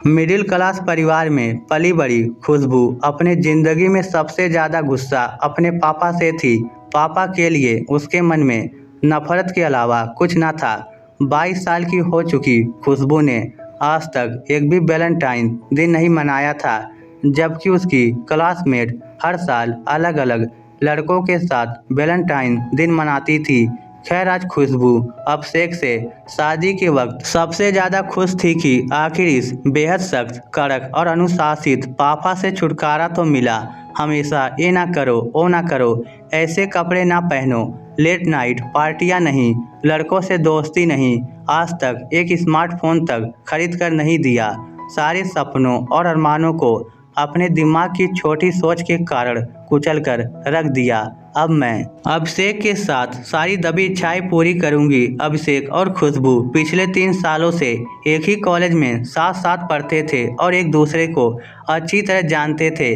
Middle class परिवार में पली बड़ी खुशबू अपने ज़िंदगी में सबसे ज़्यादा गुस्सा अपने पापा से थी। पापा के लिए उसके मन में नफरत के अलावा कुछ न था। 22 साल की हो चुकी खुशबू ने आज तक एक भी वैलेंटाइन दिन नहीं मनाया था, जबकि उसकी क्लासमेट हर साल अलग अलग लड़कों के साथ वैलेंटाइन दिन मनाती थी। खैर, आज खुशबू अभिषेक से शादी के वक्त सबसे ज़्यादा खुश थी कि आखिर इस बेहद सख्त, कड़क और अनुशासित पापा से छुटकारा तो मिला। हमेशा ये ना करो, वो ना करो, ऐसे कपड़े ना पहनो, लेट नाइट पार्टियां नहीं, लड़कों से दोस्ती नहीं, आज तक एक स्मार्टफोन तक खरीद कर नहीं दिया। सारे सपनों और अरमानों को अपने दिमाग की छोटी सोच के कारण कुचल कर रख दिया। अब मैं अभिषेक के साथ सारी दबी इच्छाएं पूरी करूंगी। अभिषेक और खुशबू पिछले 3 सालों से एक ही कॉलेज में साथ साथ पढ़ते थे और एक दूसरे को अच्छी तरह जानते थे।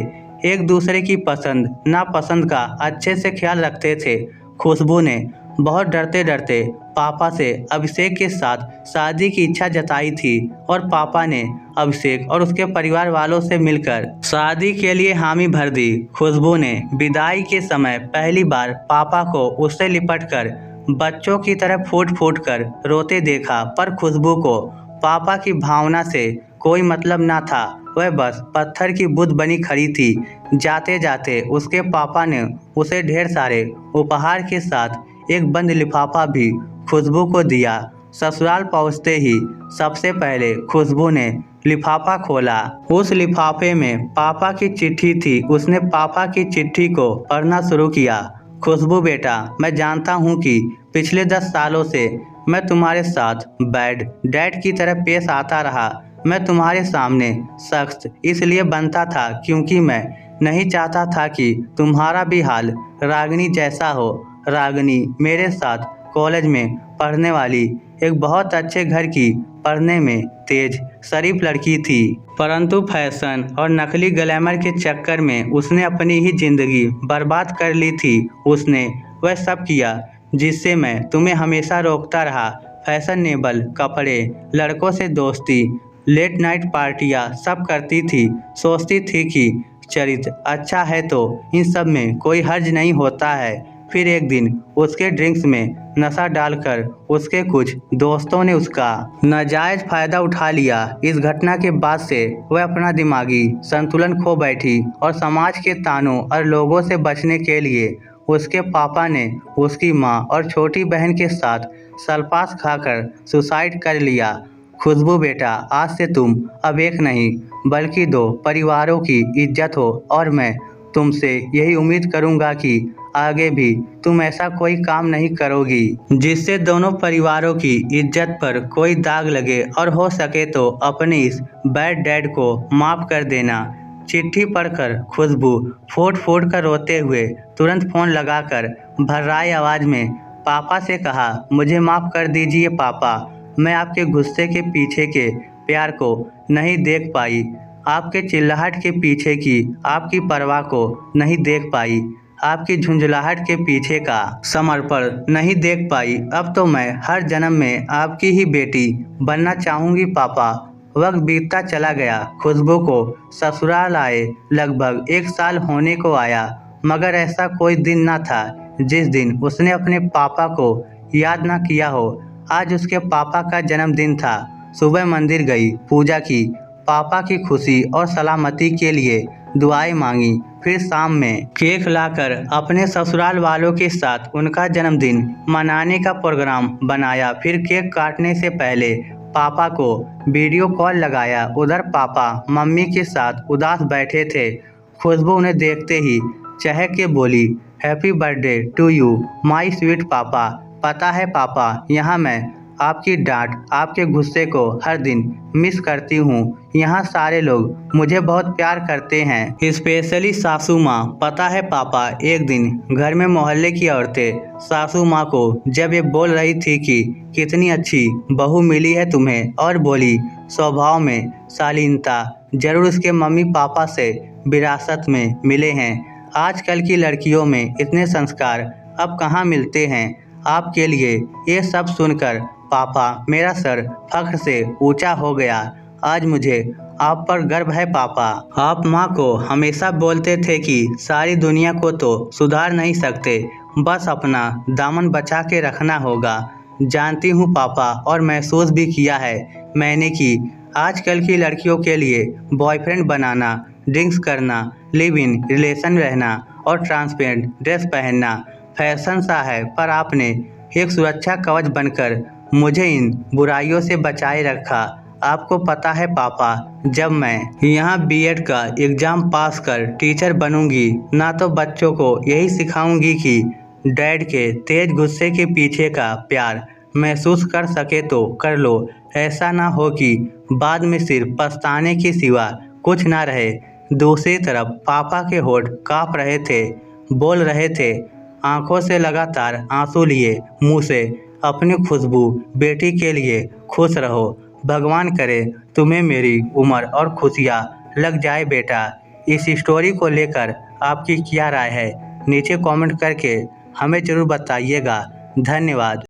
एक दूसरे की पसंद नापसंद का अच्छे से ख्याल रखते थे। खुशबू ने बहुत डरते डरते पापा से अभिषेक के साथ शादी की इच्छा जताई थी और पापा ने अभिषेक और उसके परिवार वालों से मिलकर शादी के लिए हामी भर दी। खुशबू ने विदाई के समय पहली बार पापा को उससे लिपटकर बच्चों की तरह फूट फूट कर रोते देखा, पर खुशबू को पापा की भावना से कोई मतलब ना था। वह बस पत्थर की बुत बनी खड़ी थी। जाते जाते उसके पापा ने उसे ढेर सारे उपहार के साथ एक बंद लिफाफा भी खुशबू को दिया। ससुराल पहुंचते ही सबसे पहले खुशबू ने लिफाफा खोला। उस लिफाफे में पापा की चिट्ठी थी। उसने पापा की चिट्ठी को पढ़ना शुरू किया। खुशबू बेटा, मैं जानता हूँ कि पिछले 10 सालों से मैं तुम्हारे साथ बैड डैड की तरह पेश आता रहा। मैं तुम्हारे सामने सख्त इसलिए बनता था क्योंकि मैं नहीं चाहता था कि तुम्हारा भी हाल रागिनी जैसा हो। रागिनी मेरे साथ कॉलेज में पढ़ने वाली एक बहुत अच्छे घर की, पढ़ने में तेज शरीफ लड़की थी, परंतु फैशन और नकली ग्लैमर के चक्कर में उसने अपनी ही जिंदगी बर्बाद कर ली थी। उसने वह सब किया जिससे मैं तुम्हें हमेशा रोकता रहा। फैशनेबल कपड़े, लड़कों से दोस्ती, लेट नाइट पार्टियां सब करती थी। सोचती थी कि चरित्र अच्छा है तो इन सब में कोई हर्ज नहीं होता है। फिर एक दिन उसके ड्रिंक्स में नशा डालकर उसके कुछ दोस्तों ने उसका नाजायज फायदा उठा लिया। इस घटना के बाद से वह अपना दिमागी संतुलन खो बैठी और समाज के तानों और लोगों से बचने के लिए उसके पापा ने उसकी मां और छोटी बहन के साथ सल्फास खाकर सुसाइड कर लिया। खुशबू बेटा, आज से तुम अब एक नहीं बल्कि 2 परिवारों की इज्जत हो और मैं तुमसे यही उम्मीद करूंगा कि आगे भी तुम ऐसा कोई काम नहीं करोगी जिससे दोनों परिवारों की इज्जत पर कोई दाग लगे, और हो सके तो अपने इस बैड डैड को माफ़ कर देना। चिट्ठी पढ़कर खुशबू फूट फूट कर रोते हुए तुरंत फ़ोन लगाकर भर्राई आवाज़ में पापा से कहा, मुझे माफ़ कर दीजिए पापा, मैं आपके गुस्से के पीछे के प्यार को नहीं देख पाई, आपके चिल्लाहट के पीछे की आपकी परवाह को नहीं देख पाई, आपकी झुंझलाहट के पीछे का समर्पण नहीं देख पाई। अब तो मैं हर जन्म में आपकी ही बेटी बनना चाहूँगी पापा। वक्त बीतता चला गया। खुशबू को ससुराल आए लगभग 1 साल होने को आया, मगर ऐसा कोई दिन न था जिस दिन उसने अपने पापा को याद न किया हो। आज उसके पापा का जन्मदिन था। सुबह मंदिर गई, पूजा की, पापा की खुशी और सलामती के लिए दुआएं मांगी। फिर शाम में केक लाकर अपने ससुराल वालों के साथ उनका जन्मदिन मनाने का प्रोग्राम बनाया। फिर केक काटने से पहले पापा को वीडियो कॉल लगाया। उधर पापा मम्मी के साथ उदास बैठे थे। खुशबू उन्हें देखते ही चहक के बोली, happy birthday to you my sweet papa. पता है पापा, यहाँ मैं आपकी डांट, आपके गुस्से को हर दिन मिस करती हूँ। यहाँ सारे लोग मुझे बहुत प्यार करते हैं, स्पेशली सासू माँ। पता है पापा, एक दिन घर में मोहल्ले की औरतें सासू माँ को जब ये बोल रही थी कि कितनी अच्छी बहू मिली है तुम्हें, और बोली स्वभाव में शालीनता जरूर उसके मम्मी पापा से विरासत में मिले हैं। आजकल की लड़कियों में इतने संस्कार अब कहाँ मिलते हैं। आपके लिए ये सब सुनकर पापा मेरा सर फख्र से ऊंचा हो गया। आज मुझे आप पर गर्व है पापा। आप माँ को हमेशा बोलते थे कि सारी दुनिया को तो सुधार नहीं सकते, बस अपना दामन बचा के रखना होगा। जानती हूँ पापा, और महसूस भी किया है मैंने कि आजकल की लड़कियों के लिए बॉयफ्रेंड बनाना, ड्रिंक्स करना, लिव इन रिलेशन रहना और ट्रांसपेरेंट ड्रेस पहनना फैशन सा है, पर आपने एक सुरक्षा कवच बनकर मुझे इन बुराइयों से बचाए रखा। आपको पता है पापा, जब मैं यहाँ बीएड का एग्ज़ाम पास कर टीचर बनूंगी ना, तो बच्चों को यही सिखाऊंगी कि डैड के तेज गुस्से के पीछे का प्यार महसूस कर सके तो कर लो। ऐसा ना हो कि बाद में सिर्फ पछताने के सिवा कुछ ना रहे। दूसरी तरफ पापा के होठ काँप रहे थे, बोल रहे थे, आंखों से लगातार आंसू लिए मुंह से, अपनी खुशबू बेटी के लिए खुश रहो। भगवान करे तुम्हें मेरी उम्र और खुशियाँ लग जाए बेटा। इस स्टोरी को लेकर आपकी क्या राय है, नीचे कमेंट करके हमें ज़रूर बताइएगा। धन्यवाद।